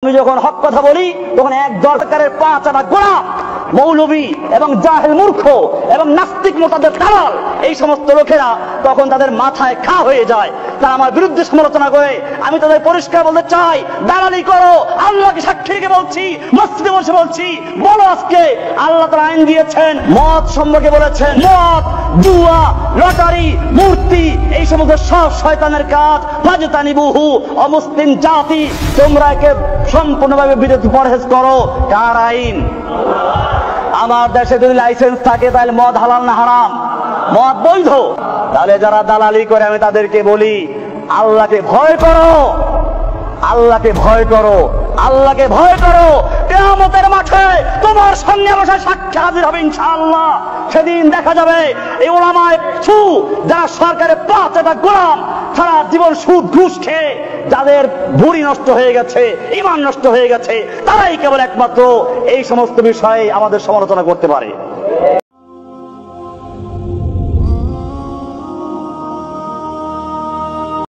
আমি যখন হক কথা বলি তখন এক দরকারের 5 আনা গোলাম মৌলবী এবং জাহেল মূর্খ এবং নাস্তিক মোতাদের দালাল এই সমস্ত লোকেরা তখন তাদের মাথায় ঘা হয়ে যায়, তারা আমার বিরুদ্ধে সমালোচনা করে। আমি তাদের পরিষ্কার বলতে চাই, দালালি করো, আল্লাহকে সাক্ষী রেখে বলছি, মসজিদে বসে বলছি, বলো আজকে আল্লাহ তাআলা আইন দিয়েছেন, মদ সম্পর্কে বলেছেন, মদ, জুয়া, লটারি, মূর্তি এই সমস্ত সব শয়তানের কাজ। ফাজতানিবুহু, অমুসলিম জাতি তোমরা একে সম্পূর্ণভাবে বিরত পরহেজ করো। কার আইন? আমার দেশে যদি লাইসেন্স থাকে তাহলে মদ হালাল না হারাম? মদ বৈধ। তাহলে যারা দালালি করে আমি তাদেরকে বলি, আল্লাহকে ভয় করো, আল্লাহকে ভয় করো, আল্লাহকে ভয় করো। কিয়ামতের মাঠে তোমার সঙ্গে আমার সাক্ষী হাজির হবে ইনশাআল্লাহ। সেদিন দেখা যাবে এই উলামায়ে সু যারা সরকারের 5 আনা গোলাম, সারা জীবন সুদ ঘুষ খেয়ে যাদের ভুঁড়ি নষ্ট হয়ে গেছে, ঈমান নষ্ট হয়ে গেছে, তারাই কেবল একমাত্র এই সমস্ত বিষয়ে আমাদের সমালোচনা করতে পারে।